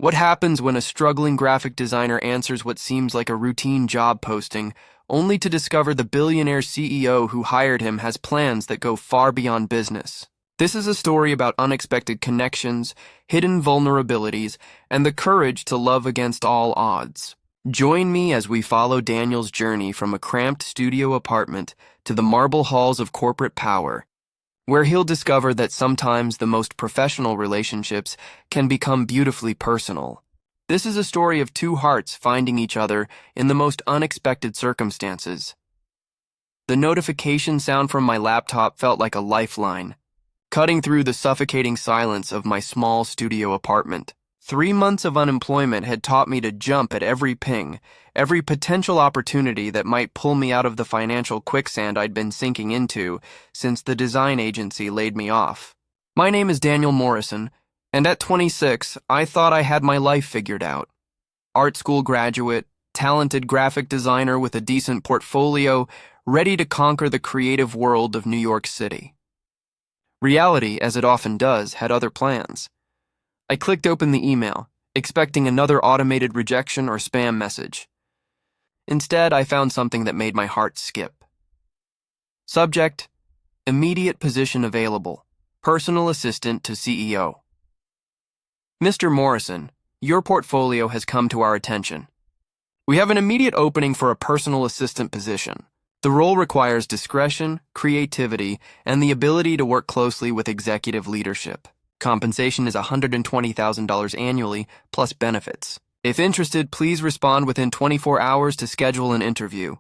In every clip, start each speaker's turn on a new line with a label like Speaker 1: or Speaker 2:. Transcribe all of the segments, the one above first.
Speaker 1: What happens when a struggling graphic designer answers what seems like a routine job posting, only to discover the billionaire CEO who hired him has plans that go far beyond business? This is a story about unexpected connections, hidden vulnerabilities, and the courage to love against all odds. Join me as we follow Daniel's journey from a cramped studio apartment to the marble halls of corporate power, where he'll discover that sometimes the most professional relationships can become beautifully personal. This is a story of two hearts finding each other in the most unexpected circumstances. The notification sound from my laptop felt like a lifeline, cutting through the suffocating silence of my small studio apartment. 3 months of unemployment had taught me to jump at every ping, every potential opportunity that might pull me out of the financial quicksand I'd been sinking into since the design agency laid me off. My name is Daniel Morrison, and at 26, I thought I had my life figured out. Art school graduate, talented graphic designer with a decent portfolio, ready to conquer the creative world of New York City. Reality, as it often does, had other plans. I clicked open the email, expecting another automated rejection or spam message. Instead, I found something that made my heart skip. Subject: immediate position available. Personal assistant to CEO. Mr. Morrison, your portfolio has come to our attention. We have an immediate opening for a personal assistant position. The role requires discretion, creativity, and the ability to work closely with executive leadership. Compensation is $120,000 annually, plus benefits. If interested, please respond within 24 hours to schedule an interview.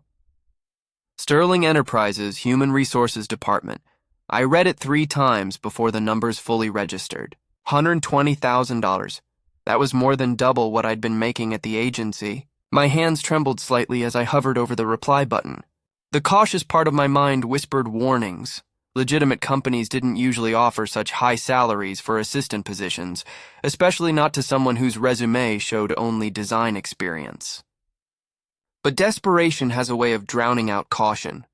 Speaker 1: Sterling Enterprises Human Resources Department. I read it 3 times before the numbers fully registered. $120,000. That was more than double what I'd been making at the agency. My hands trembled slightly as I hovered over the reply button. The cautious part of my mind whispered warnings. Legitimate companies didn't usually offer such high salaries for assistant positions, especially not to someone whose resume showed only design experience. But desperation has a way of drowning out caution,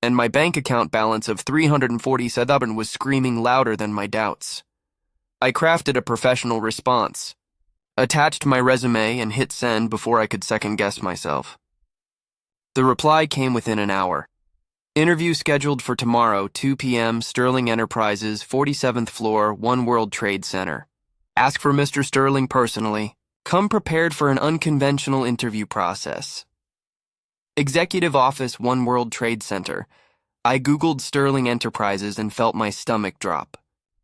Speaker 1: and my bank account balance of $347 was screaming louder than my doubts. I crafted a professional response, attached my resume, and hit send before I could second-guess myself. The reply came within an hour. Interview scheduled for tomorrow, 2 p.m., Sterling Enterprises, 47th floor, One World Trade Center. Ask for Mr. Sterling personally. Come prepared for an unconventional interview process. Executive Office, One World Trade Center. I Googled Sterling Enterprises and felt my stomach drop.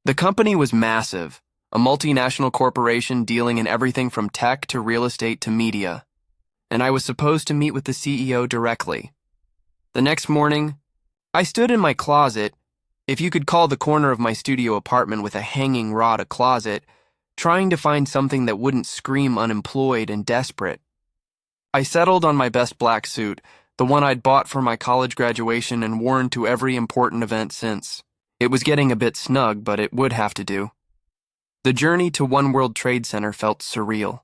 Speaker 1: The company was massive, a multinational corporation dealing in everything from tech to real estate to media. And I was supposed to meet with the CEO directly. The next morning, I stood in my closet, if you could call the corner of my studio apartment with a hanging rod a closet, trying to find something that wouldn't scream unemployed and desperate. I settled on my best black suit, the one I'd bought for my college graduation and worn to every important event since. It was getting a bit snug, but it would have to do. The journey to One World Trade Center felt surreal.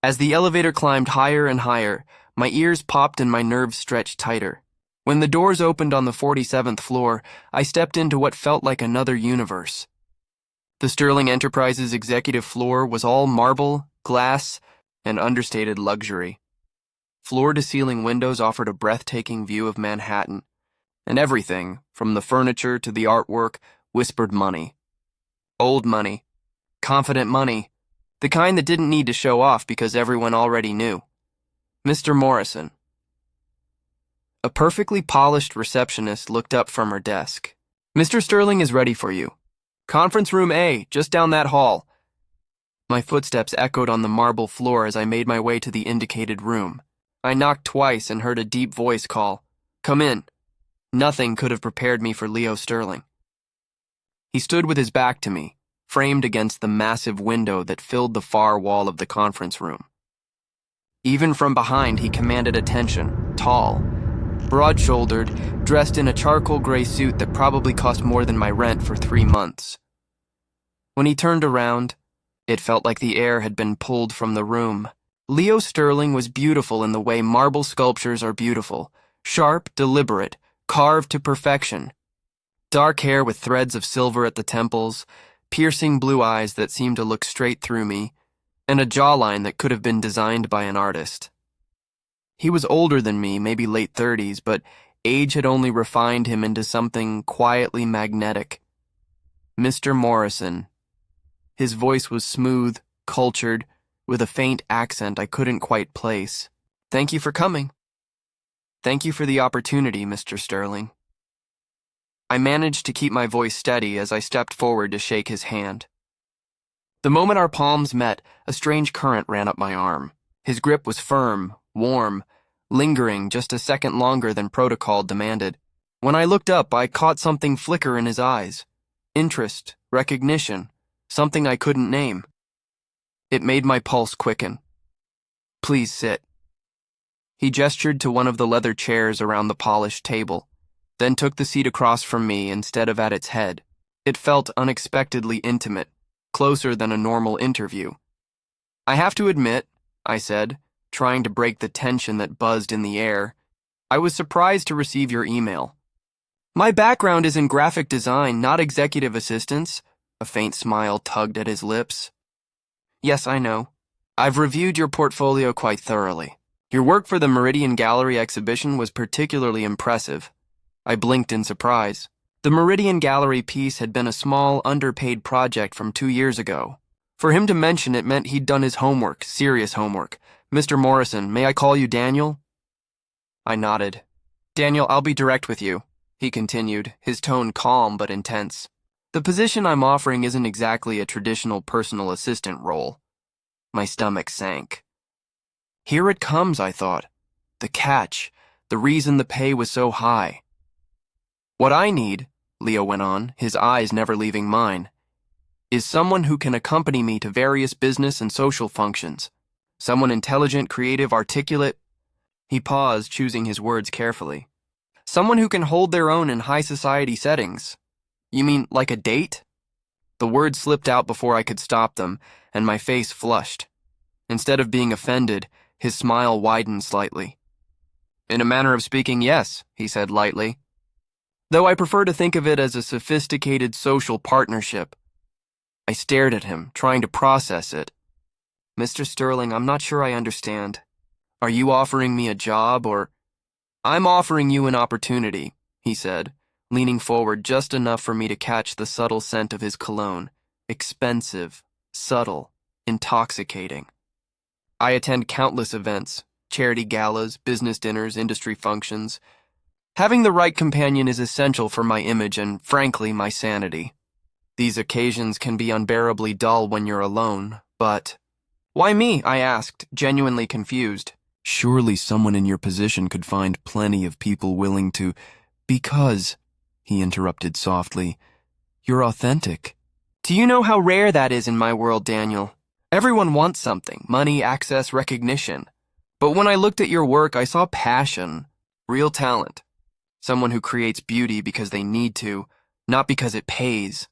Speaker 1: As the elevator climbed higher and higher, my ears popped and my nerves stretched tighter. When the doors opened on the 47th floor, I stepped into what felt like another universe. The Sterling Enterprises executive floor was all marble, glass, and understated luxury. Floor-to-ceiling windows offered a breathtaking view of Manhattan, and everything, from the furniture to the artwork, whispered money. Old money. Confident money. The kind that didn't need to show off because everyone already knew. Mr. Morrison. A perfectly polished receptionist looked up from her desk. Mr. Sterling is ready for you. Conference room A, just down that hall. My footsteps echoed on the marble floor as I made my way to the indicated room. I knocked twice and heard a deep voice call, "Come in." Nothing could have prepared me for Leo Sterling. He stood with his back to me, framed against the massive window that filled the far wall of the conference room. Even from behind, he commanded attention, tall, broad-shouldered, dressed in a charcoal gray suit that probably cost more than my rent for 3 months. When he turned around, it felt like the air had been pulled from the room. Leo Sterling was beautiful in the way marble sculptures are beautiful, sharp, deliberate, carved to perfection. Dark hair with threads of silver at the temples, piercing blue eyes that seemed to look straight through me, and a jawline that could have been designed by an artist. He was older than me, maybe late 30s, but age had only refined him into something quietly magnetic. Mr. Morrison. His voice was smooth, cultured, with a faint accent I couldn't quite place. Thank you for coming. Thank you for the opportunity, Mr. Sterling. I managed to keep my voice steady as I stepped forward to shake his hand. The moment our palms met, a strange current ran up my arm. His grip was firm, warm, lingering just a second longer than protocol demanded. When I looked up, I caught something flicker in his eyes. Interest, recognition, something I couldn't name. It made my pulse quicken. Please sit. He gestured to one of the leather chairs around the polished table, then took the seat across from me instead of at its head. It felt unexpectedly intimate, closer than a normal interview. I have to admit, I said, trying to break the tension that buzzed in the air, I was surprised to receive your email. My background is in graphic design, not executive assistance. A faint smile tugged at his lips. Yes, I know. I've reviewed your portfolio quite thoroughly. Your work for the Meridian Gallery exhibition was particularly impressive. I blinked in surprise. The Meridian Gallery piece had been a small, underpaid project from 2 years ago. For him to mention it meant he'd done his homework, serious homework. Mr. Morrison, may I call you Daniel? I nodded. Daniel, I'll be direct with you, he continued, his tone calm but intense. The position I'm offering isn't exactly a traditional personal assistant role. My stomach sank. Here it comes, I thought. The catch, the reason the pay was so high. What I need, Leo went on, his eyes never leaving mine, is someone who can accompany me to various business and social functions. Someone intelligent, creative, articulate. He paused, choosing his words carefully. Someone who can hold their own in high society settings. You mean like a date? The words slipped out before I could stop them, and my face flushed. Instead of being offended, his smile widened slightly. In a manner of speaking, yes, he said lightly. Though I prefer to think of it as a sophisticated social partnership. I stared at him, trying to process it. Mr. Sterling, I'm not sure I understand. Are you offering me a job or... I'm offering you an opportunity, he said, leaning forward just enough for me to catch the subtle scent of his cologne. Expensive, subtle, intoxicating. I attend countless events, charity galas, business dinners, industry functions. Having the right companion is essential for my image and, frankly, my sanity. These occasions can be unbearably dull when you're alone, but... Why me? I asked, genuinely confused. Surely someone in your position could find plenty of people willing to... Because, he interrupted softly, you're authentic. Do you know how rare that is in my world, Daniel? Everyone wants something, money, access, recognition. But when I looked at your work, I saw passion, real talent. Someone who creates beauty because they need to, not because it pays.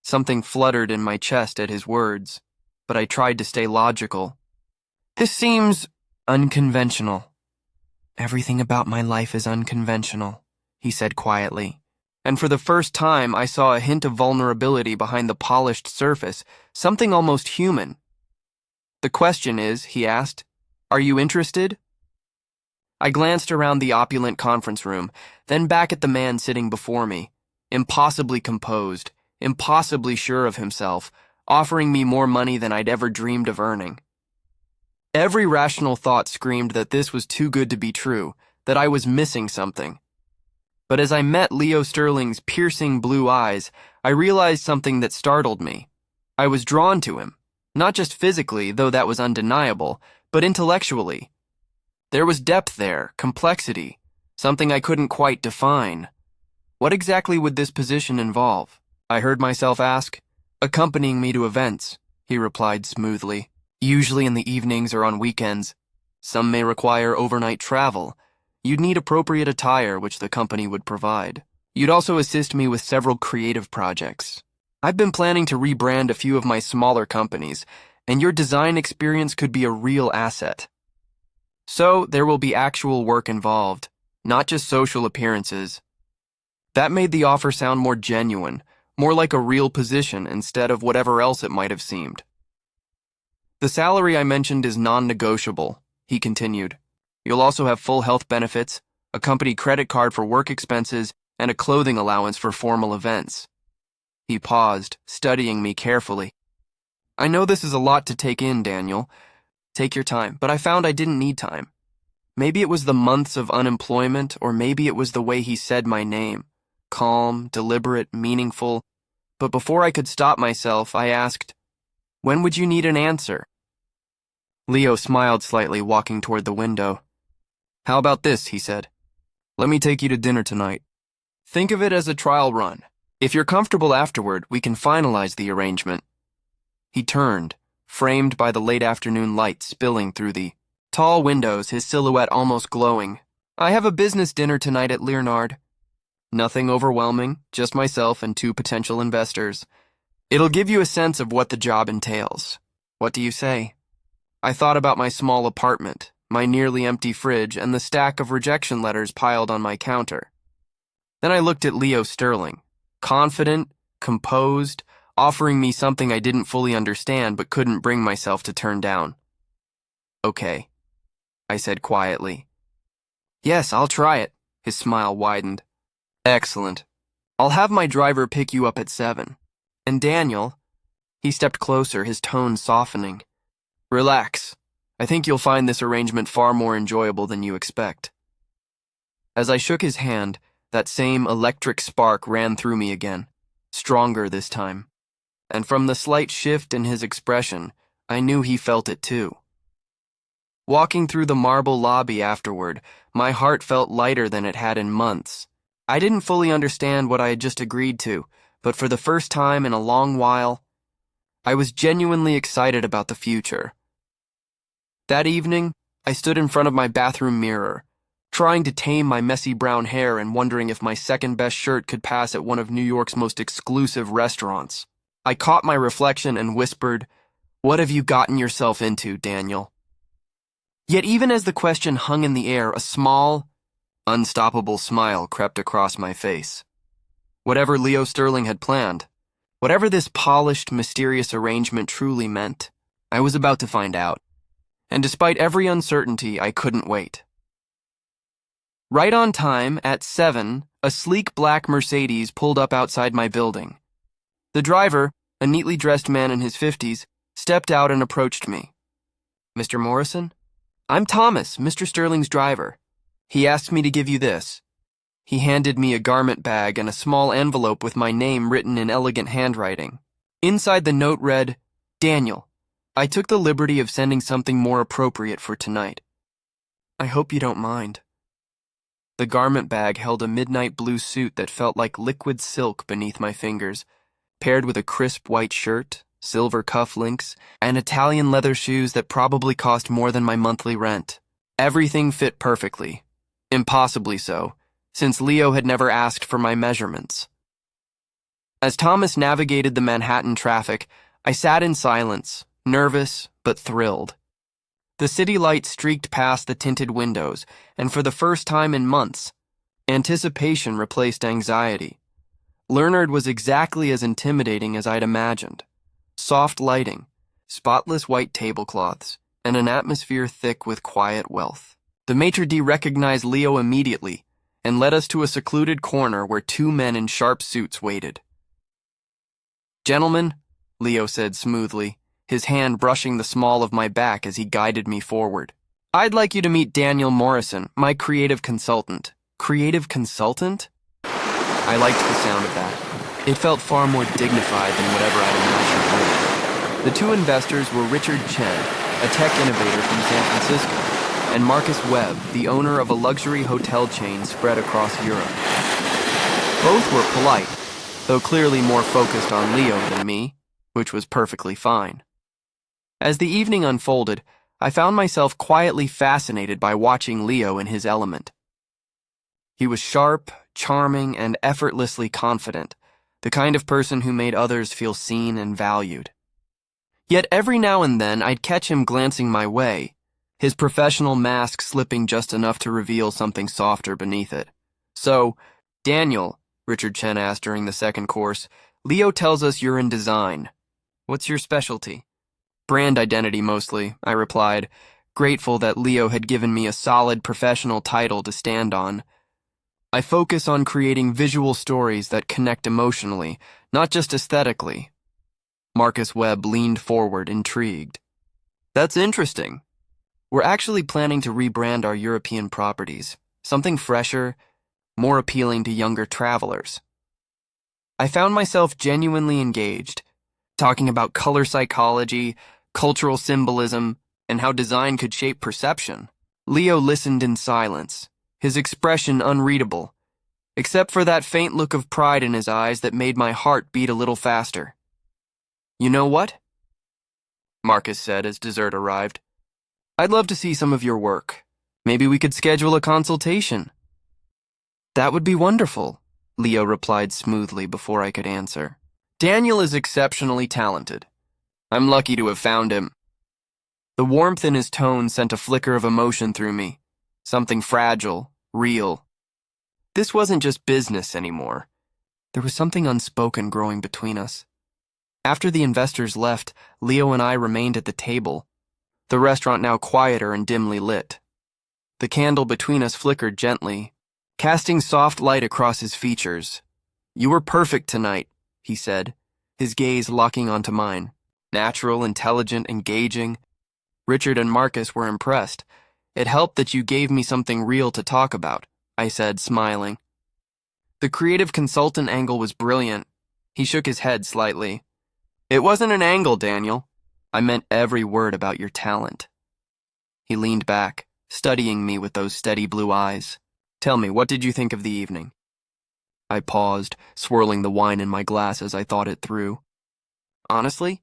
Speaker 1: Something fluttered in my chest at his words, but I tried to stay logical. This seems unconventional. Everything about my life is unconventional, he said quietly. And for the first time, I saw a hint of vulnerability behind the polished surface, something almost human. The question is, he asked, are you interested? I glanced around the opulent conference room, then back at the man sitting before me, impossibly composed, impossibly sure of himself, offering me more money than I'd ever dreamed of earning. Every rational thought screamed that this was too good to be true, that I was missing something. But as I met Leo Sterling's piercing blue eyes, I realized something that startled me. I was drawn to him, not just physically, though that was undeniable, but intellectually. There was depth there, complexity, something I couldn't quite define. What exactly would this position involve? I heard myself ask. Accompanying me to events, he replied smoothly, usually in the evenings or on weekends. Some may require overnight travel. You'd need appropriate attire, which the company would provide. You'd also assist me with several creative projects. I've been planning to rebrand a few of my smaller companies, and your design experience could be a real asset. So there will be actual work involved, not just social appearances. That made the offer sound more genuine, more like a real position instead of whatever else it might have seemed. The salary I mentioned is non-negotiable, he continued. You'll also have full health benefits, a company credit card for work expenses, and a clothing allowance for formal events. He paused, studying me carefully. I know this is a lot to take in, Daniel. Take your time, but I found I didn't need time. Maybe it was the months of unemployment, or maybe it was the way he said my name. Calm, deliberate, meaningful. But before I could stop myself, I asked, "When would you need an answer?" Leo smiled slightly, walking toward the window. "How about this?" he said. "Let me take you to dinner tonight. Think of it as a trial run. If you're comfortable afterward, we can finalize the arrangement." He turned, framed by the late afternoon light spilling through the tall windows, his silhouette almost glowing. "I have a business dinner tonight at Leonard. Nothing overwhelming, just myself and 2 potential investors. It'll give you a sense of what the job entails. What do you say?" I thought about my small apartment, my nearly empty fridge, and the stack of rejection letters piled on my counter. Then I looked at Leo Sterling, confident, composed, offering me something I didn't fully understand but couldn't bring myself to turn down. "Okay," I said quietly. "Yes, I'll try it." His smile widened. "Excellent. I'll have my driver pick you up at 7. And Daniel," he stepped closer, his tone softening. "Relax. I think you'll find this arrangement far more enjoyable than you expect." As I shook his hand, that same electric spark ran through me again, stronger this time. And from the slight shift in his expression, I knew he felt it too. Walking through the marble lobby afterward, my heart felt lighter than it had in months. I didn't fully understand what I had just agreed to, but for the first time in a long while, I was genuinely excited about the future. That evening, I stood in front of my bathroom mirror, trying to tame my messy brown hair and wondering if my second-best shirt could pass at one of New York's most exclusive restaurants. I caught my reflection and whispered, "What have you gotten yourself into, Daniel?" Yet even as the question hung in the air, a small, unstoppable smile crept across my face. Whatever Leo Sterling had planned, whatever this polished, mysterious arrangement truly meant, I was about to find out. And despite every uncertainty, I couldn't wait. Right on time, at 7, a sleek black Mercedes pulled up outside my building. The driver, a neatly dressed man in his 50s, stepped out and approached me. "Mr. Morrison? I'm Thomas, Mr. Sterling's driver. He asked me to give you this." He handed me a garment bag and a small envelope with my name written in elegant handwriting. Inside the note read, "Daniel, I took the liberty of sending something more appropriate for tonight. I hope you don't mind." The garment bag held a midnight blue suit that felt like liquid silk beneath my fingers, paired with a crisp white shirt, silver cufflinks, and Italian leather shoes that probably cost more than my monthly rent. Everything fit perfectly. Impossibly so, since Leo had never asked for my measurements. As Thomas navigated the Manhattan traffic, I sat in silence, nervous but thrilled. The city light streaked past the tinted windows, and for the first time in months, anticipation replaced anxiety. Leonard was exactly as intimidating as I'd imagined. Soft lighting, spotless white tablecloths, and an atmosphere thick with quiet wealth. The maitre d' recognized Leo immediately and led us to a secluded corner where 2 men in sharp suits waited. "Gentlemen," Leo said smoothly, his hand brushing the small of my back as he guided me forward. "I'd like you to meet Daniel Morrison, my creative consultant." Creative consultant? I liked the sound of that. It felt far more dignified than whatever I'd imagined. The 2 investors were Richard Chen, a tech innovator from San Francisco, and Marcus Webb, the owner of a luxury hotel chain spread across Europe. Both were polite, though clearly more focused on Leo than me, which was perfectly fine. As the evening unfolded, I found myself quietly fascinated by watching Leo in his element. He was sharp, charming, and effortlessly confident, the kind of person who made others feel seen and valued. Yet every now and then I'd catch him glancing my way, his professional mask slipping just enough to reveal something softer beneath it. "So, Daniel," Richard Chen asked during the second course, "Leo tells us you're in design. What's your specialty?" Brand identity mostly, I replied, grateful that Leo had given me a solid professional title to stand on. I focus on creating visual stories that connect emotionally, not just aesthetically. Marcus Webb leaned forward, intrigued. That's interesting. We're actually planning to rebrand our European properties, something fresher, more appealing to younger travelers. I found myself genuinely engaged, talking about color psychology, cultural symbolism, and how design could shape perception. Leo listened in silence, his expression unreadable, except for that faint look of pride in his eyes that made my heart beat a little faster. You know what? Marcus said as dessert arrived. I'd love to see some of your work. Maybe we could schedule a consultation. That would be wonderful, Leo replied smoothly before I could answer. Daniel is exceptionally talented. I'm lucky to have found him. The warmth in his tone sent a flicker of emotion through me, something fragile, real. This wasn't just business anymore. There was something unspoken growing between us. After the investors left, Leo and I remained at the table, the restaurant now quieter and dimly lit. The candle between us flickered gently, casting soft light across his features. You were perfect tonight, he said, his gaze locking onto mine. Natural, intelligent, engaging. Richard and Marcus were impressed. It helped that you gave me something real to talk about, I said, smiling. The creative consultant angle was brilliant. He shook his head slightly. It wasn't an angle, Daniel. I meant every word about your talent. He leaned back, studying me with those steady blue eyes. Tell me, what did you think of the evening? I paused, swirling the wine in my glass as I thought it through. Honestly,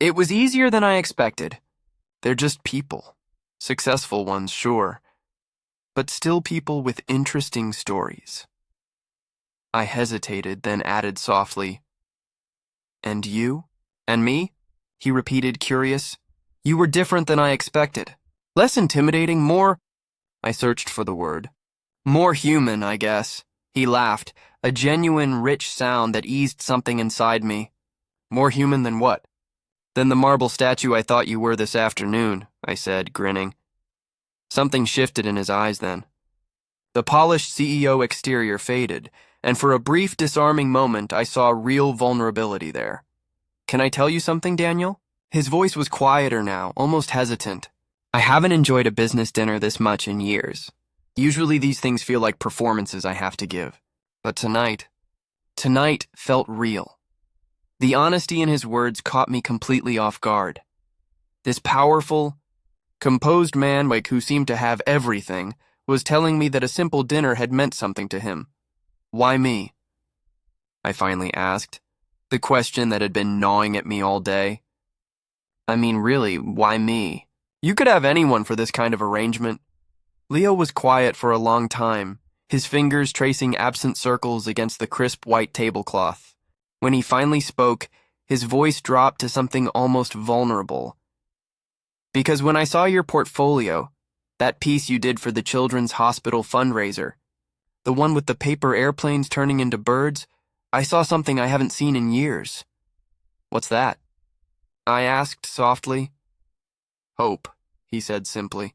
Speaker 1: it was easier than I expected. They're just people. Successful ones, sure. But still people with interesting stories. I hesitated, then added softly, And you? And me? He repeated, curious. You were different than I expected. Less intimidating, more... I searched for the word. More human, I guess. He laughed, a genuine, rich sound that eased something inside me. More human than what? Than the marble statue I thought you were this afternoon, I said, grinning. Something shifted in his eyes then. The polished CEO exterior faded, and for a brief, disarming moment, I saw real vulnerability there. Can I tell you something, Daniel? His voice was quieter now, almost hesitant. I haven't enjoyed a business dinner this much in years. Usually these things feel like performances I have to give. But tonight felt real. The honesty in his words caught me completely off guard. This powerful, composed man who seemed to have everything was telling me that a simple dinner had meant something to him. Why me? I finally asked, the question that had been gnawing at me all day. I mean, really, why me? You could have anyone for this kind of arrangement. Leo was quiet for a long time, his fingers tracing absent circles against the crisp white tablecloth. When he finally spoke, his voice dropped to something almost vulnerable. Because when I saw your portfolio, that piece you did for the Children's Hospital fundraiser, the one with the paper airplanes turning into birds, I saw something I haven't seen in years. What's that? I asked softly. Hope, he said simply.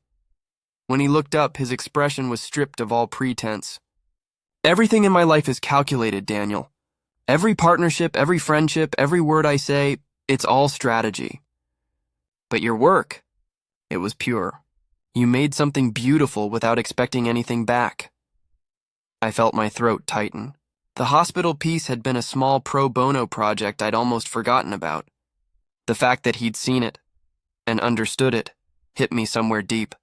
Speaker 1: When he looked up, his expression was stripped of all pretense. Everything in my life is calculated, Daniel. Every partnership, every friendship, every word I say, it's all strategy. But your work, it was pure. You made something beautiful without expecting anything back. I felt my throat tighten. The hospital piece had been a small pro bono project I'd almost forgotten about. The fact that he'd seen it and understood it hit me somewhere deep.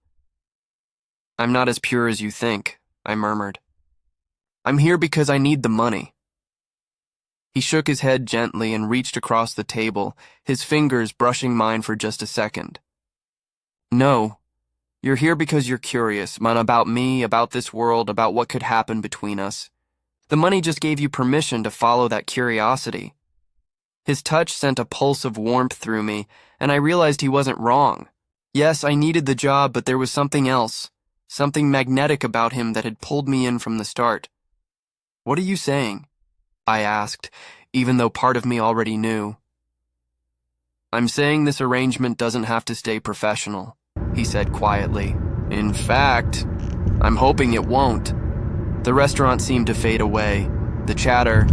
Speaker 1: I'm not as pure as you think, I murmured. I'm here because I need the money. He shook his head gently and reached across the table, his fingers brushing mine for just a second. No, you're here because you're curious, about me, about this world, about what could happen between us. The money just gave you permission to follow that curiosity. His touch sent a pulse of warmth through me, and I realized he wasn't wrong. Yes, I needed the job, but there was something else, something magnetic about him that had pulled me in from the start. What are you saying? I asked, even though part of me already knew. I'm saying this arrangement doesn't have to stay professional, he said quietly. In fact, I'm hoping it won't. The restaurant seemed to fade away, the chatter,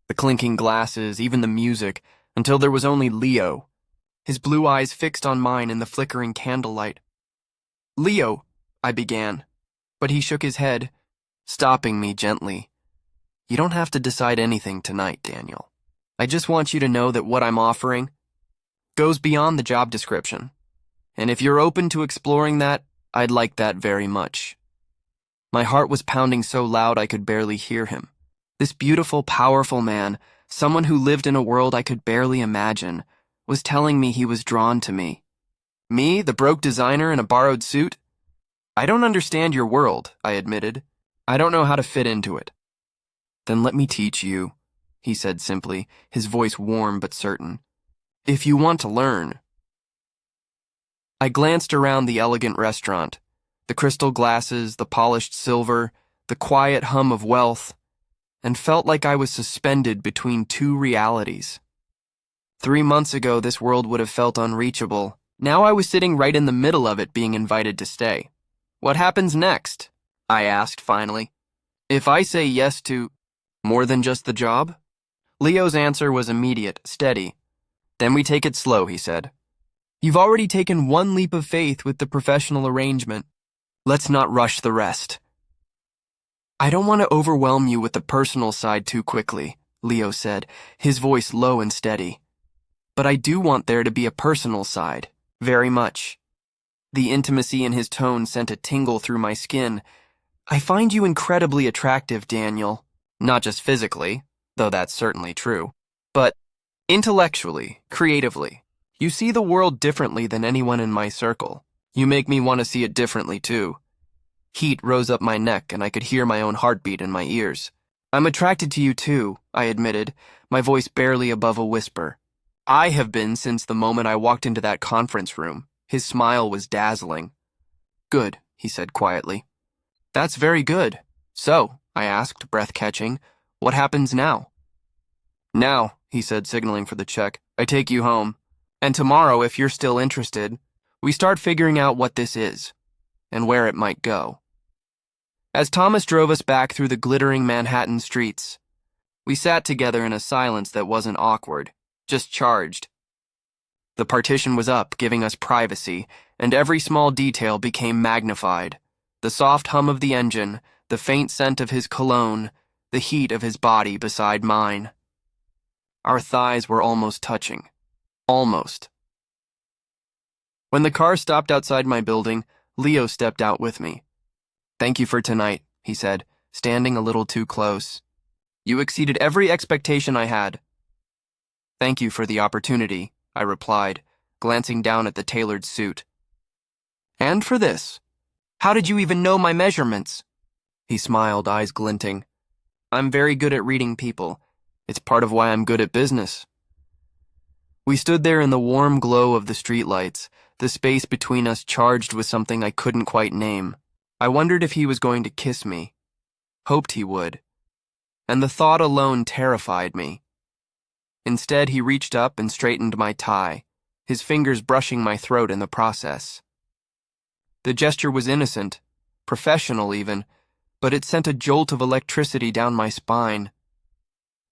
Speaker 1: the clinking glasses, even the music, until there was only Leo, his blue eyes fixed on mine in the flickering candlelight. Leo, I began, but he shook his head, stopping me gently. You don't have to decide anything tonight, Daniel. I just want you to know that what I'm offering goes beyond the job description. And if you're open to exploring that, I'd like that very much. My heart was pounding so loud I could barely hear him. This beautiful, powerful man, someone who lived in a world I could barely imagine, was telling me he was drawn to me. Me, the broke designer in a borrowed suit? I don't understand your world, I admitted. I don't know how to fit into it. Then let me teach you, he said simply, his voice warm but certain. If you want to learn. I glanced around the elegant restaurant, the crystal glasses, the polished silver, the quiet hum of wealth, and felt like I was suspended between two realities. 3 months ago, this world would have felt unreachable. Now I was sitting right in the middle of it, being invited to stay. What happens next? I asked finally. If I say yes to more than just the job? Leo's answer was immediate, steady. Then we take it slow, he said. You've already taken one leap of faith with the professional arrangement. Let's not rush the rest. I don't want to overwhelm you with the personal side too quickly, Leo said, his voice low and steady. But I do want there to be a personal side, very much. The intimacy in his tone sent a tingle through my skin. I find you incredibly attractive, Daniel. Not just physically, though that's certainly true, but intellectually, creatively. You see the world differently than anyone in my circle. You make me want to see it differently, too. Heat rose up my neck, and I could hear my own heartbeat in my ears. I'm attracted to you, too, I admitted, my voice barely above a whisper. I have been since the moment I walked into that conference room. His smile was dazzling. Good, he said quietly. That's very good. So, I asked, breath-catching, what happens now? Now, he said, signaling for the check, I take you home. And tomorrow, if you're still interested, we start figuring out what this is, and where it might go. As Thomas drove us back through the glittering Manhattan streets, we sat together in a silence that wasn't awkward, just charged. The partition was up, giving us privacy, and every small detail became magnified. The soft hum of the engine, the faint scent of his cologne, the heat of his body beside mine. Our thighs were almost touching. Almost. When the car stopped outside my building, Leo stepped out with me. Thank you for tonight, he said, standing a little too close. You exceeded every expectation I had. Thank you for the opportunity, I replied, glancing down at the tailored suit. And for this. How did you even know my measurements? He smiled, eyes glinting. I'm very good at reading people. It's part of why I'm good at business. We stood there in the warm glow of the streetlights, the space between us charged with something I couldn't quite name. I wondered if he was going to kiss me. Hoped he would. And the thought alone terrified me. Instead, he reached up and straightened my tie, his fingers brushing my throat in the process. The gesture was innocent, professional even, but it sent a jolt of electricity down my spine.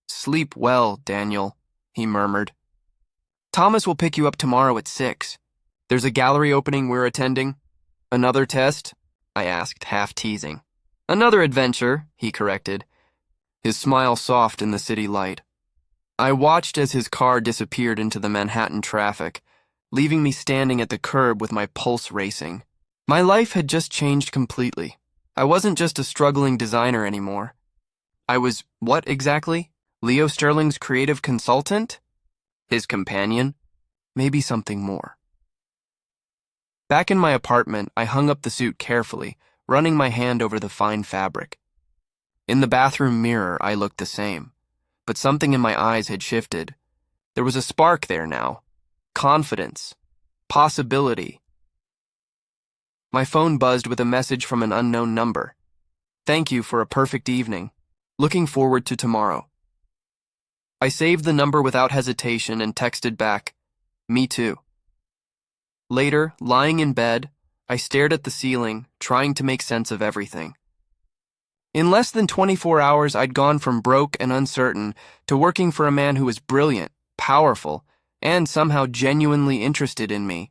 Speaker 1: Sleep well, Daniel, he murmured. Thomas will pick you up tomorrow at 6. There's a gallery opening we're attending. Another test? I asked, half teasing. Another adventure, he corrected, his smile soft in the city light. I watched as his car disappeared into the Manhattan traffic, leaving me standing at the curb with my pulse racing. My life had just changed completely. I wasn't just a struggling designer anymore. I was, what exactly? Leo Sterling's creative consultant? His companion? Maybe something more. Back in my apartment, I hung up the suit carefully, running my hand over the fine fabric. In the bathroom mirror, I looked the same, but something in my eyes had shifted. There was a spark there now. Confidence. Possibility. My phone buzzed with a message from an unknown number. Thank you for a perfect evening. Looking forward to tomorrow. I saved the number without hesitation and texted back, Me too. Later, lying in bed, I stared at the ceiling, trying to make sense of everything. In less than 24 hours, I'd gone from broke and uncertain to working for a man who was brilliant, powerful, and somehow genuinely interested in me.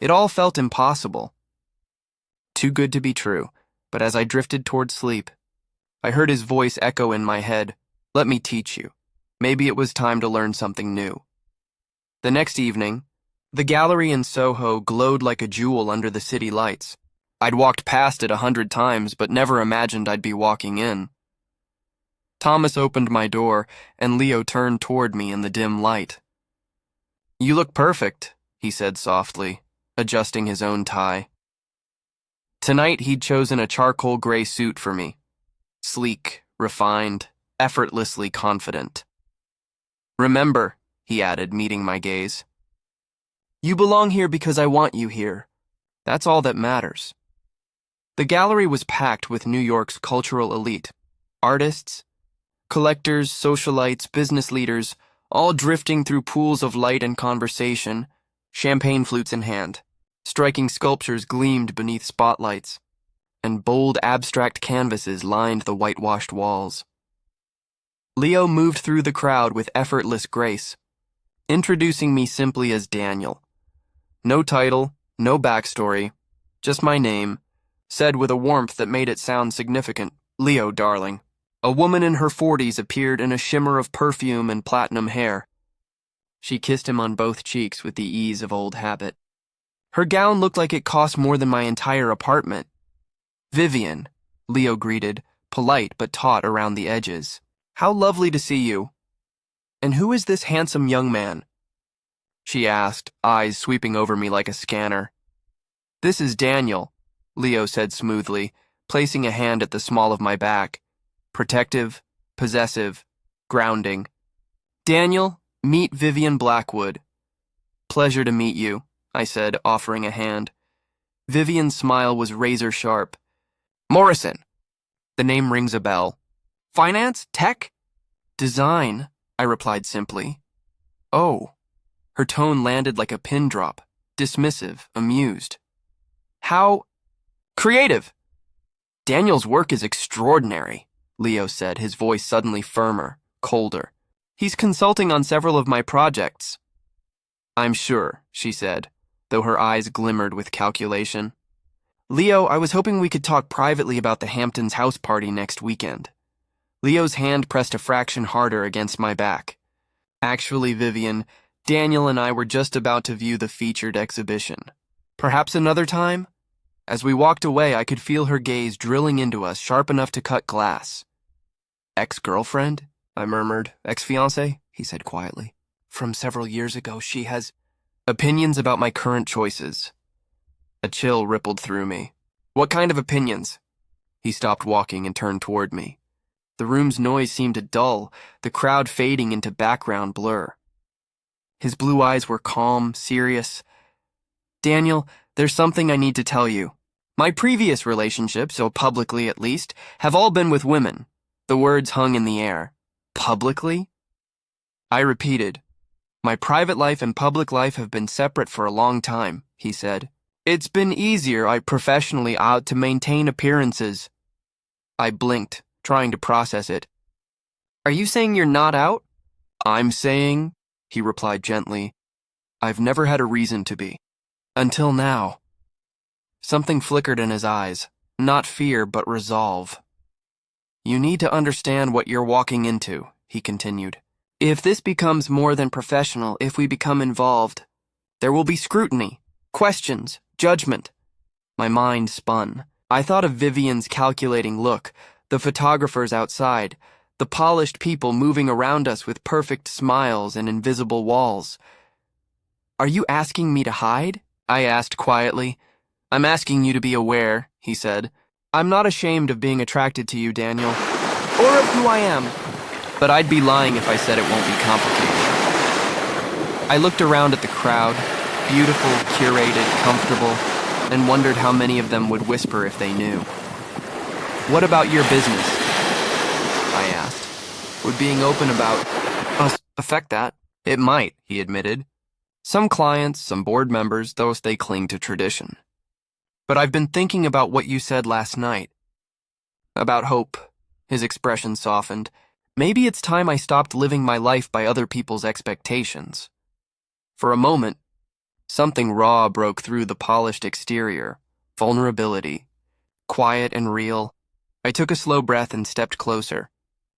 Speaker 1: It all felt impossible. Too good to be true, but as I drifted toward sleep, I heard his voice echo in my head, "Let me teach you." Maybe it was time to learn something new. The next evening, the gallery in Soho glowed like a jewel under the city lights. I'd walked past it 100 times, but never imagined I'd be walking in. Thomas opened my door, and Leo turned toward me in the dim light. "You look perfect," he said softly, adjusting his own tie. Tonight he'd chosen a charcoal gray suit for me. Sleek, refined, effortlessly confident. "Remember," he added, meeting my gaze, "you belong here because I want you here. That's all that matters." The gallery was packed with New York's cultural elite. Artists, collectors, socialites, business leaders, all drifting through pools of light and conversation, champagne flutes in hand. Striking sculptures gleamed beneath spotlights, and bold abstract canvases lined the whitewashed walls. Leo moved through the crowd with effortless grace, introducing me simply as Daniel. No title, no backstory, just my name, said with a warmth that made it sound significant. "Leo, darling." A woman in her 40s appeared in a shimmer of perfume and platinum hair. She kissed him on both cheeks with the ease of old habit. Her gown looked like it cost more than my entire apartment. "Vivian," Leo greeted, polite but taut around the edges. "How lovely to see you. And who is this handsome young man?" she asked, eyes sweeping over me like a scanner. "This is Daniel," Leo said smoothly, placing a hand at the small of my back. Protective, possessive, grounding. "Daniel, meet Vivian Blackwood." "Pleasure to meet you," I said, offering a hand. Vivian's smile was razor sharp. "Morrison." The name rings a bell. "Finance? Tech?" "Design," I replied simply. "Oh." Her tone landed like a pin drop, dismissive, amused. "How creative." "Daniel's work is extraordinary," Leo said, his voice suddenly firmer, colder. "He's consulting on several of my projects." "I'm sure," she said, though her eyes glimmered with calculation. "Leo, I was hoping we could talk privately about the Hamptons' house party next weekend." Leo's hand pressed a fraction harder against my back. "Actually, Vivian, Daniel and I were just about to view the featured exhibition. Perhaps another time?" As we walked away, I could feel her gaze drilling into us, sharp enough to cut glass. "Ex-girlfriend?" I murmured. "Ex-fiancé?" he said quietly. "From several years ago, she has opinions about my current choices." A chill rippled through me. "What kind of opinions?" He stopped walking and turned toward me. The room's noise seemed to dull, the crowd fading into background blur. His blue eyes were calm, serious. "Daniel, there's something I need to tell you. My previous relationships, so publicly at least, have all been with women." The words hung in the air. "Publicly?" I repeated. "My private life and public life have been separate for a long time," he said. "It's been easier, professionally out to maintain appearances." I blinked, trying to process it. "Are you saying you're not out?" "I'm saying," he replied gently, "I've never had a reason to be. Until now." Something flickered in his eyes, not fear but resolve. "You need to understand what you're walking into," he continued. "If this becomes more than professional, if we become involved, there will be scrutiny, questions, judgment." My mind spun. I thought of Vivian's calculating look, the photographers outside, the polished people moving around us with perfect smiles and invisible walls. "Are you asking me to hide?" I asked quietly. "I'm asking you to be aware," he said. "I'm not ashamed of being attracted to you, Daniel, or of who I am. But I'd be lying if I said it won't be complicated." I looked around at the crowd, beautiful, curated, comfortable, and wondered how many of them would whisper if they knew. "What about your business?" I asked. "Would being open about us affect that?" "It might," he admitted. Some clients, some board members, those they cling to tradition. But I've been thinking about what you said last night. About hope. His expression softened. Maybe it's time I stopped living my life by other people's expectations. For a moment, something raw broke through the polished exterior. Vulnerability. Quiet and real. I took a slow breath and stepped closer.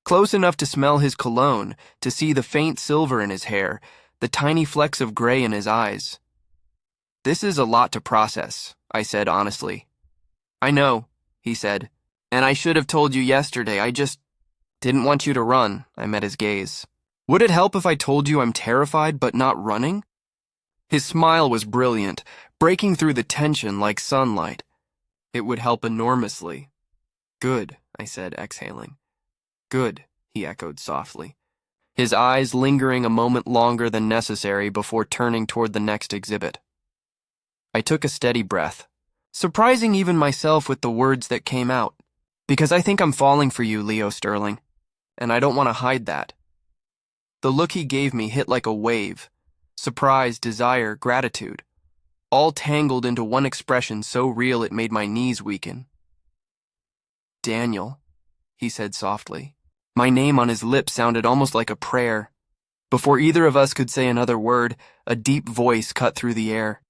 Speaker 1: Close enough to smell his cologne, to see the faint silver in his hair, the tiny flecks of gray in his eyes. This is a lot to process, I said honestly. I know, he said, and I should have told you yesterday. I just didn't want you to run. I met his gaze. Would it help if I told you I'm terrified but not running? His smile was brilliant, breaking through the tension like sunlight. It would help enormously. Good, I said, exhaling. Good, he echoed softly, his eyes lingering a moment longer than necessary before turning toward the next exhibit. I took a steady breath, surprising even myself with the words that came out, because I think I'm falling for you, Leo Sterling, and I don't want to hide that. The look he gave me hit like a wave, surprise, desire, gratitude, all tangled into one expression so real it made my knees weaken. Daniel, he said softly. My name on his lips sounded almost like a prayer. Before either of us could say another word, a deep voice cut through the air.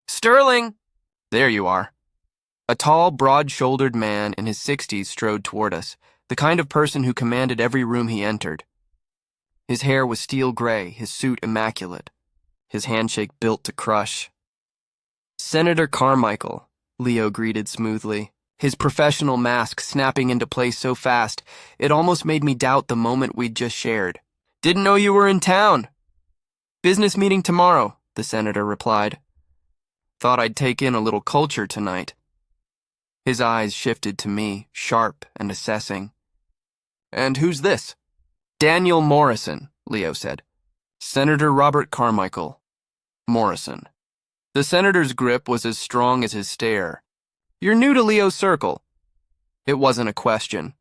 Speaker 1: Sterling! There you are. A tall, broad-shouldered man in his 60s strode toward us, the kind of person who commanded every room he entered. His hair was steel gray, his suit immaculate, his handshake built to crush. Senator Carmichael, Leo greeted smoothly, his professional mask snapping into place so fast, it almost made me doubt the moment we'd just shared. Didn't know you were in town. Business meeting tomorrow, the senator replied. Thought I'd take in a little culture tonight. His eyes shifted to me, sharp and assessing. And who's this? Daniel Morrison, Leo said. Senator Robert Carmichael. Morrison. The senator's grip was as strong as his stare. You're new to Leo's circle. It wasn't a question.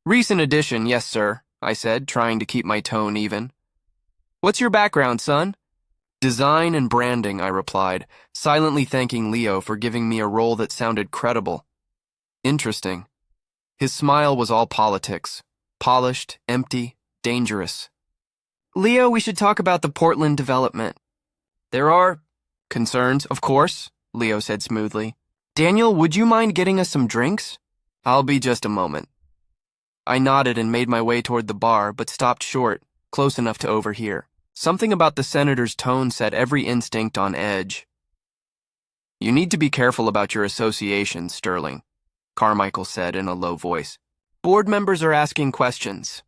Speaker 1: Recent addition, yes, sir, I said, trying to keep my tone even. What's your background, son? Design and branding, I replied, silently thanking Leo for giving me a role that sounded credible. Interesting. His smile was all politics. Polished, empty, dangerous. Leo, we should talk about the Portland development. There are concerns, of course, Leo said smoothly. Daniel, would you mind getting us some drinks? I'll be just a moment. I nodded and made my way toward the bar, but stopped short, close enough to overhear. Something about the senator's tone set every instinct on edge. You need to be careful about your associations, Sterling, Carmichael said in a low voice. Board members are asking questions.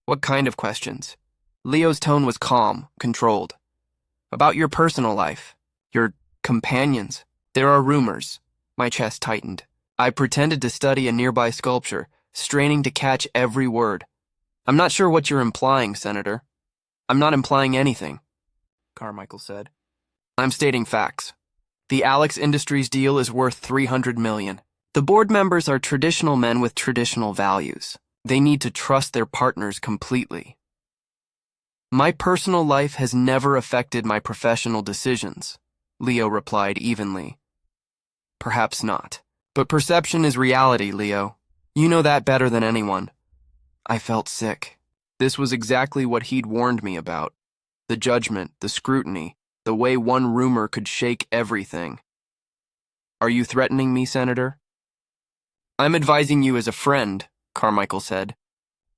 Speaker 1: What kind of questions? Leo's tone was calm, controlled. About your personal life, your companions. There are rumors. My chest tightened. I pretended to study a nearby sculpture, straining to catch every word. I'm not sure what you're implying, Senator. I'm not implying anything, Carmichael said. I'm stating facts. The Alex Industries deal is worth $300 million. The board members are traditional men with traditional values. They need to trust their partners completely. My personal life has never affected my professional decisions, Leo replied evenly. Perhaps not. But perception is reality, Leo. You know that better than anyone. I felt sick. This was exactly what he'd warned me about. The judgment, the scrutiny, the way one rumor could shake everything. Are you threatening me, Senator? I'm advising you as a friend, Carmichael said.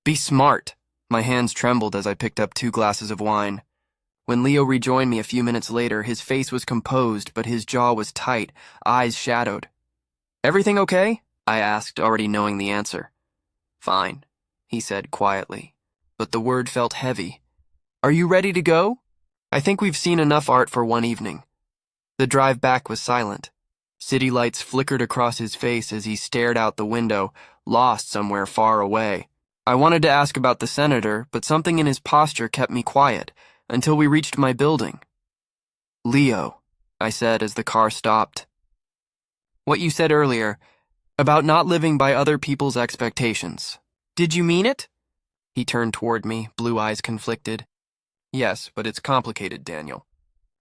Speaker 1: Be smart. My hands trembled as I picked up 2 glasses of wine. When Leo rejoined me a few minutes later, his face was composed, but his jaw was tight, eyes shadowed. Everything okay? I asked, already knowing the answer. Fine, he said quietly, but the word felt heavy. Are you ready to go? I think we've seen enough art for one evening. The drive back was silent. City lights flickered across his face as he stared out the window, lost somewhere far away. I wanted to ask about the senator, but something in his posture kept me quiet, until we reached my building. Leo, I said as the car stopped. What you said earlier, about not living by other people's expectations. Did you mean it? He turned toward me, blue eyes conflicted. Yes, but it's complicated, Daniel.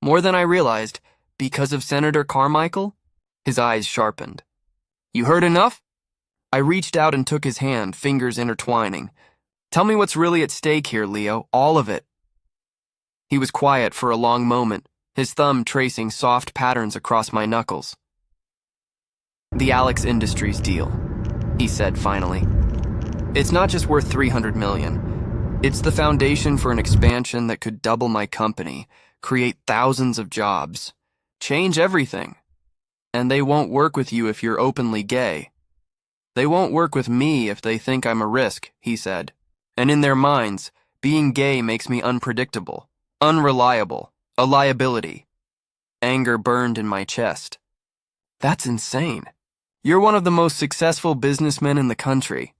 Speaker 1: More than I realized, because of Senator Carmichael? His eyes sharpened. You heard enough? I reached out and took his hand, fingers intertwining. Tell me what's really at stake here, Leo, all of it. He was quiet for a long moment, his thumb tracing soft patterns across my knuckles. The Alex Industries deal, he said finally. It's not just worth $300 million. It's the foundation for an expansion that could double my company, create thousands of jobs, change everything. And they won't work with you if you're openly gay. They won't work with me if they think I'm a risk, he said. And in their minds, being gay makes me unpredictable, unreliable, a liability. Anger burned in my chest. That's insane. You're one of the most successful businessmen in the country.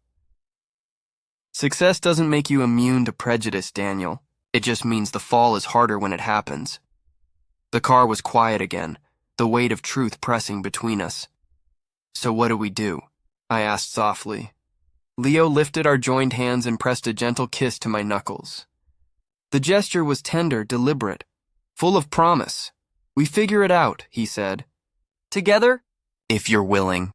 Speaker 1: Success doesn't make you immune to prejudice, Daniel. It just means the fall is harder when it happens. The car was quiet again, the weight of truth pressing between us. So what do? I asked softly. Leo lifted our joined hands and pressed a gentle kiss to my knuckles. The gesture was tender, deliberate, full of promise. We figure it out, he said. Together? If you're willing.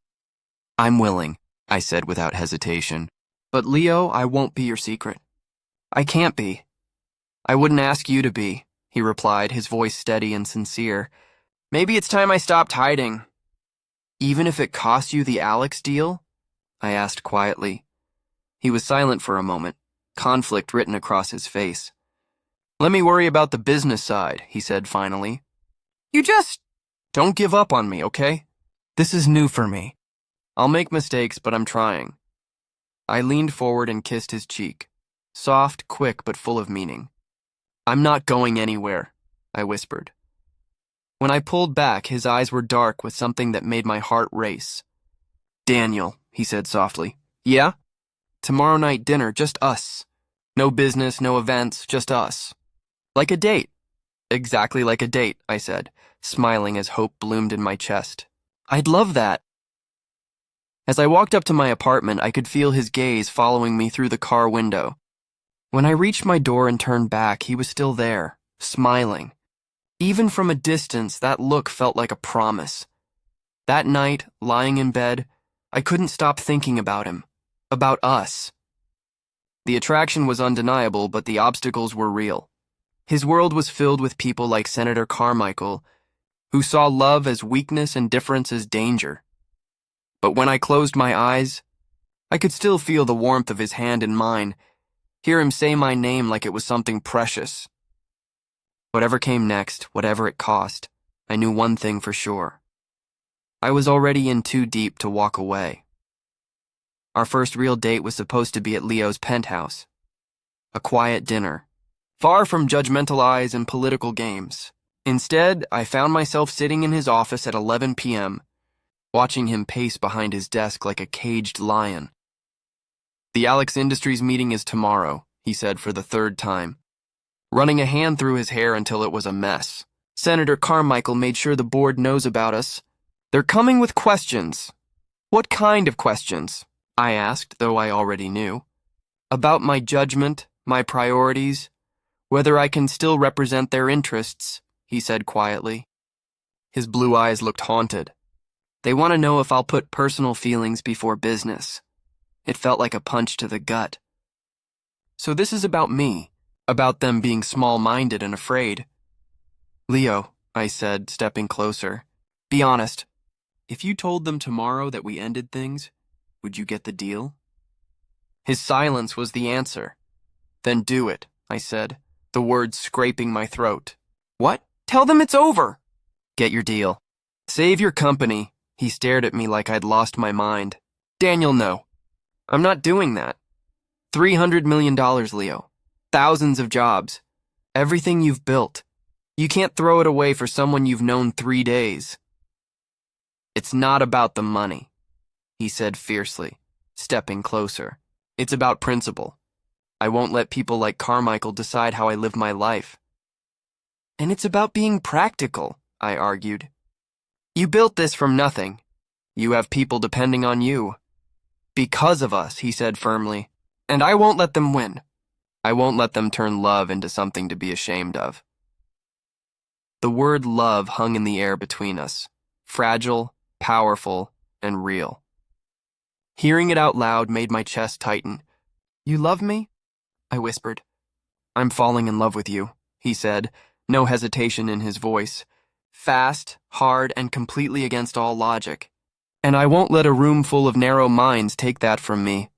Speaker 1: I'm willing, I said without hesitation. But Leo, I won't be your secret. I can't be. I wouldn't ask you to be, he replied, his voice steady and sincere. Maybe it's time I stopped hiding. Even if it costs you the Alex deal? I asked quietly. He was silent for a moment, conflict written across his face. Let me worry about the business side, he said finally. You just don't give up on me, okay? This is new for me. I'll make mistakes, but I'm trying. I leaned forward and kissed his cheek, soft, quick, but full of meaning. I'm not going anywhere, I whispered. When I pulled back, his eyes were dark with something that made my heart race. Daniel, he said softly. Yeah? Tomorrow night dinner, just us. No business, no events, just us. Like a date. Exactly like a date, I said, smiling as hope bloomed in my chest. I'd love that. As I walked up to my apartment, I could feel his gaze following me through the car window. When I reached my door and turned back, he was still there, smiling. Even from a distance, that look felt like a promise. That night, lying in bed, I couldn't stop thinking about him, about us. The attraction was undeniable, but the obstacles were real. His world was filled with people like Senator Carmichael, who saw love as weakness and difference as danger. But when I closed my eyes, I could still feel the warmth of his hand in mine, hear him say my name like it was something precious. Whatever came next, whatever it cost, I knew one thing for sure. I was already in too deep to walk away. Our first real date was supposed to be at Leo's penthouse. A quiet dinner, far from judgmental eyes and political games. Instead, I found myself sitting in his office at 11 p.m., watching him pace behind his desk like a caged lion. The Alex Industries meeting is tomorrow, he said for the third time, running a hand through his hair until it was a mess. Senator Carmichael made sure the board knows about us. They're coming with questions. What kind of questions? I asked, though I already knew. About my judgment, my priorities, whether I can still represent their interests, he said quietly. His blue eyes looked haunted. They want to know if I'll put personal feelings before business. It felt like a punch to the gut. So this is about me, about them being small-minded and afraid. Leo, I said, stepping closer, be honest. If you told them tomorrow that we ended things, would you get the deal? His silence was the answer. Then do it, I said, the words scraping my throat. What? Tell them it's over. Get your deal. Save your company. He stared at me like I'd lost my mind. Daniel, no. I'm not doing that. $300 million, Leo. Thousands of jobs. Everything you've built. You can't throw it away for someone you've known 3 days. It's not about the money, he said fiercely, stepping closer. It's about principle. I won't let people like Carmichael decide how I live my life. And it's about being practical, I argued. You built this from nothing. You have people depending on you. Because of us, he said firmly. And I won't let them win. I won't let them turn love into something to be ashamed of. The word love hung in the air between us, fragile, powerful, and real. Hearing it out loud made my chest tighten. "You love me?" I whispered. "I'm falling in love with you," he said, no hesitation in his voice. Fast, hard, and completely against all logic. And I won't let a room full of narrow minds take that from me.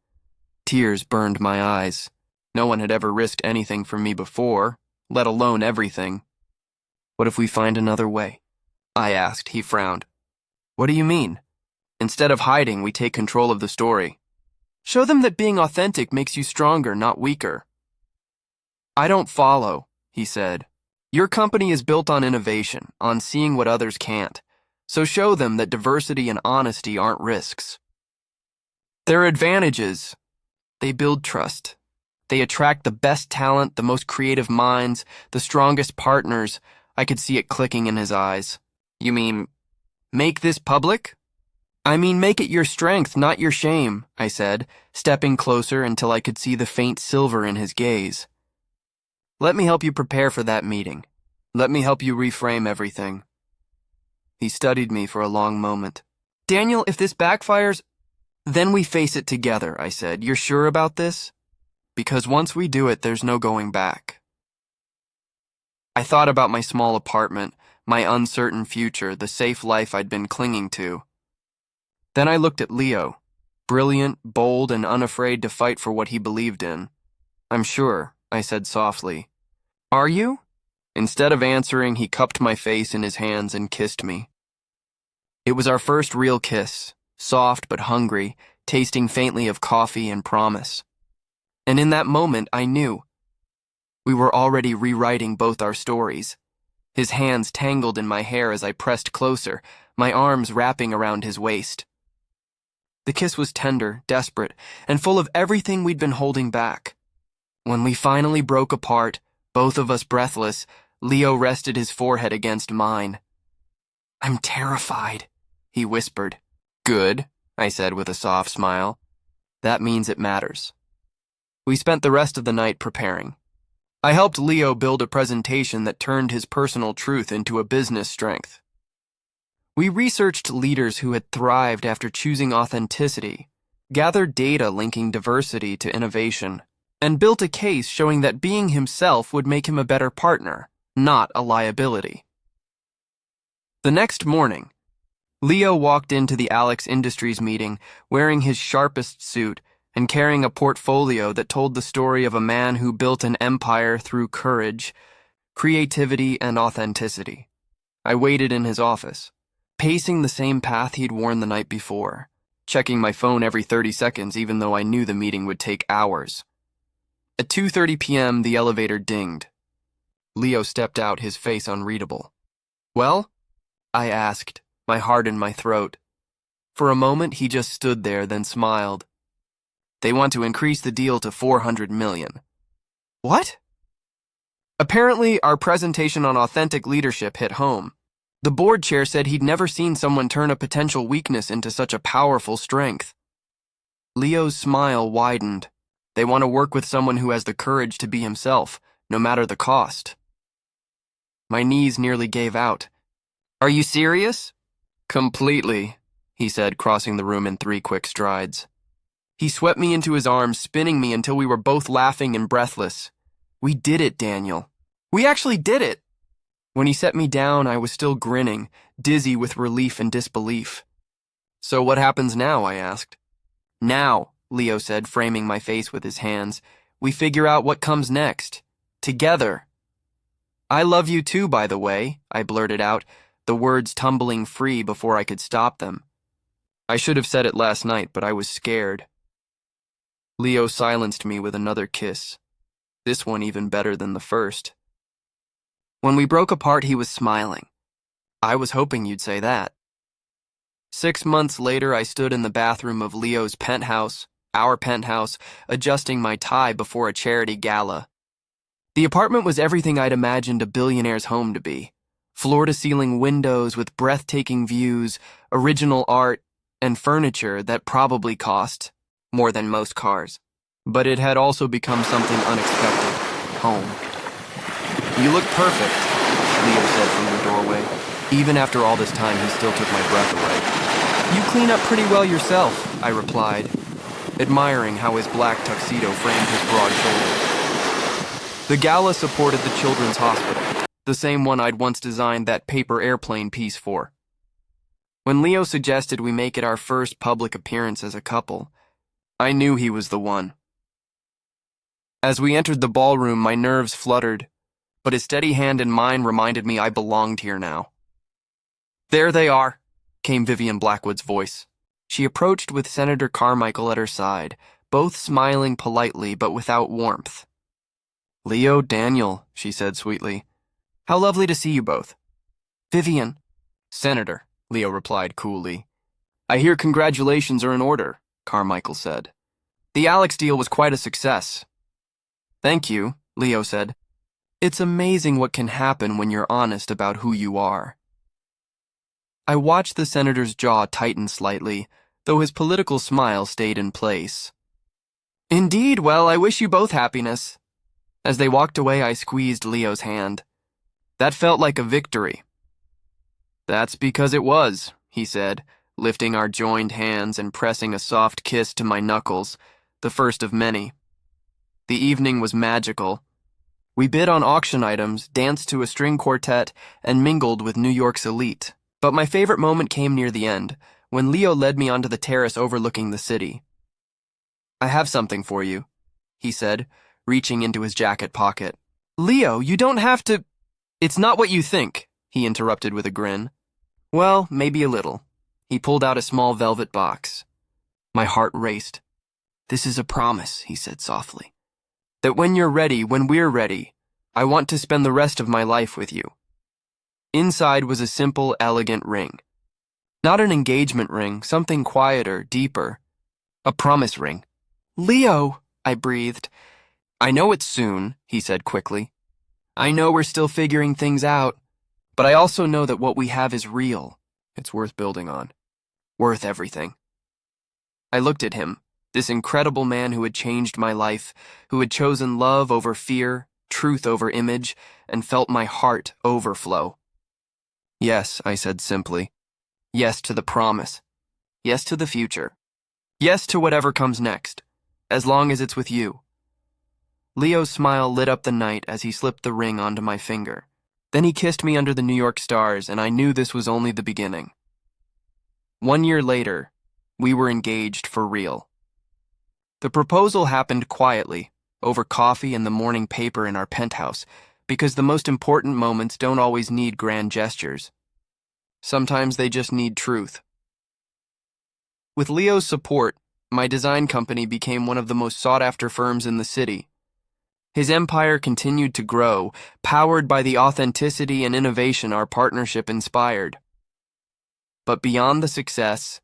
Speaker 1: Tears burned my eyes. No one had ever risked anything from me before, let alone everything. "What if we find another way?" I asked. He frowned. "What do you mean?" "Instead of hiding, we take control of the story. Show them that being authentic makes you stronger, not weaker." "I don't follow," he said. "Your company is built on innovation, on seeing what others can't. So show them that diversity and honesty aren't risks. They're advantages. They build trust. They attract the best talent, the most creative minds, the strongest partners." I could see it clicking in his eyes. "You mean, make this public?" "I mean, make it your strength, not your shame," I said, stepping closer until I could see the faint silver in his gaze. "Let me help you prepare for that meeting. Let me help you reframe everything." He studied me for a long moment. "Daniel, if this backfires, then we face it together," I said. "You're sure about this?" "Because once we do it, there's no going back." I thought about my small apartment, my uncertain future, the safe life I'd been clinging to. Then I looked at Leo, brilliant, bold, and unafraid to fight for what he believed in. "I'm sure," I said softly. "Are you?" Instead of answering, he cupped my face in his hands and kissed me. It was our first real kiss, soft but hungry, tasting faintly of coffee and promise. And in that moment, I knew. We were already rewriting both our stories. His hands tangled in my hair as I pressed closer, my arms wrapping around his waist. The kiss was tender, desperate, and full of everything we'd been holding back. When we finally broke apart, both of us breathless, Leo rested his forehead against mine. "I'm terrified," he whispered. "Good," I said with a soft smile. "That means it matters." We spent the rest of the night preparing. I helped Leo build a presentation that turned his personal truth into a business strength. We researched leaders who had thrived after choosing authenticity, gathered data linking diversity to innovation, and built a case showing that being himself would make him a better partner, not a liability. The next morning, Leo walked into the Alex Industries meeting wearing his sharpest suit and carrying a portfolio that told the story of a man who built an empire through courage, creativity, and authenticity. I waited in his office, pacing the same path he'd worn the night before, checking my phone every 30 seconds even though I knew the meeting would take hours. At 2:30 p.m., the elevator dinged. Leo stepped out, his face unreadable. "Well?" I asked, my heart in my throat. For a moment, he just stood there, then smiled. "They want to increase the deal to $400 million. "What?" Apparently, our presentation on authentic leadership hit home. The board chair said he'd never seen someone turn a potential weakness into such a powerful strength. Leo's smile widened. They want to work with someone who has the courage to be himself, no matter the cost. My knees nearly gave out. "Are you serious?" "Completely," he said, crossing the room in 3 quick strides. He swept me into his arms, spinning me until we were both laughing and breathless. "We did it, Daniel. We actually did it!" When he set me down, I was still grinning, dizzy with relief and disbelief. "So what happens now?" I asked. "Now," Leo said, framing my face with his hands, "we figure out what comes next. Together." "I love you too, by the way," I blurted out, the words tumbling free before I could stop them. I should have said it last night, but I was scared. Leo silenced me with another kiss, this one even better than the first. When we broke apart, he was smiling. "I was hoping you'd say that." 6 months later, I stood in the bathroom of Leo's penthouse, our penthouse, adjusting my tie before a charity gala. The apartment was everything I'd imagined a billionaire's home to be. Floor-to-ceiling windows with breathtaking views, original art, and furniture that probably cost more than most cars. But it had also become something unexpected. Home. "You look perfect," Leo said from the doorway. Even after all this time, he still took my breath away. You clean up pretty well yourself, I replied, admiring how his black tuxedo framed his broad shoulders. The gala supported the Children's Hospital, the same one I'd once designed that paper airplane piece for. When Leo suggested we make it our first public appearance as a couple, I knew he was the one. As we entered the ballroom, my nerves fluttered, but his steady hand in mine reminded me I belonged here now. There they are, came Vivian Blackwood's voice. She approached with Senator Carmichael at her side, both smiling politely but without warmth. Leo, Daniel, she said sweetly. How lovely to see you both. Vivian. Senator, Leo replied coolly. I hear congratulations are in order, Carmichael said. The Alex deal was quite a success. Thank you, Leo said. It's amazing what can happen when you're honest about who you are. I watched the senator's jaw tighten slightly, though his political smile stayed in place. Indeed, well, I wish you both happiness. As they walked away, I squeezed Leo's hand. That felt like a victory. That's because it was, he said, lifting our joined hands and pressing a soft kiss to my knuckles, the first of many. The evening was magical. We bid on auction items, danced to a string quartet, and mingled with New York's elite. But my favorite moment came near the end, when Leo led me onto the terrace overlooking the city. I have something for you, he said, reaching into his jacket pocket. Leo, you don't have to... It's not what you think, he interrupted with a grin. Well, maybe a little. He pulled out a small velvet box. My heart raced. This is a promise, he said softly. That when you're ready, when we're ready, I want to spend the rest of my life with you. Inside was a simple, elegant ring. Not an engagement ring, something quieter, deeper. A promise ring. Leo, I breathed. I know it's soon, he said quickly. I know we're still figuring things out, but I also know that what we have is real. It's worth building on. Worth everything. I looked at him, this incredible man who had changed my life, who had chosen love over fear, truth over image, and felt my heart overflow. Yes, I said simply. Yes to the promise. Yes to the future. Yes to whatever comes next, as long as it's with you. Leo's smile lit up the night as he slipped the ring onto my finger. Then he kissed me under the New York stars, and I knew this was only the beginning. 1 year later, we were engaged for real. The proposal happened quietly, over coffee and the morning paper in our penthouse, because the most important moments don't always need grand gestures. Sometimes they just need truth. With Leo's support, my design company became one of the most sought-after firms in the city. His empire continued to grow, powered by the authenticity and innovation our partnership inspired. But beyond the success,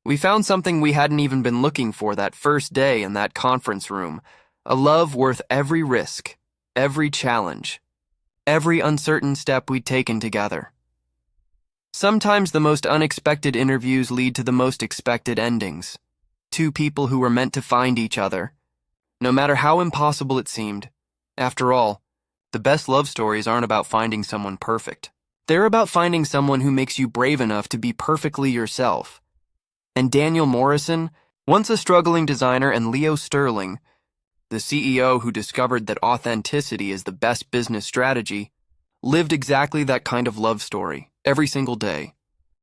Speaker 1: we found something we hadn't even been looking for that first day in that conference room, a love worth every risk, every challenge, every uncertain step we'd taken together. Sometimes the most unexpected interviews lead to the most expected endings. Two people who were meant to find each other, no matter how impossible it seemed. After all, the best love stories aren't about finding someone perfect. They're about finding someone who makes you brave enough to be perfectly yourself. And Daniel Morrison, once a struggling designer, and Leo Sterling, the CEO who discovered that authenticity is the best business strategy, lived exactly that kind of love story every single day.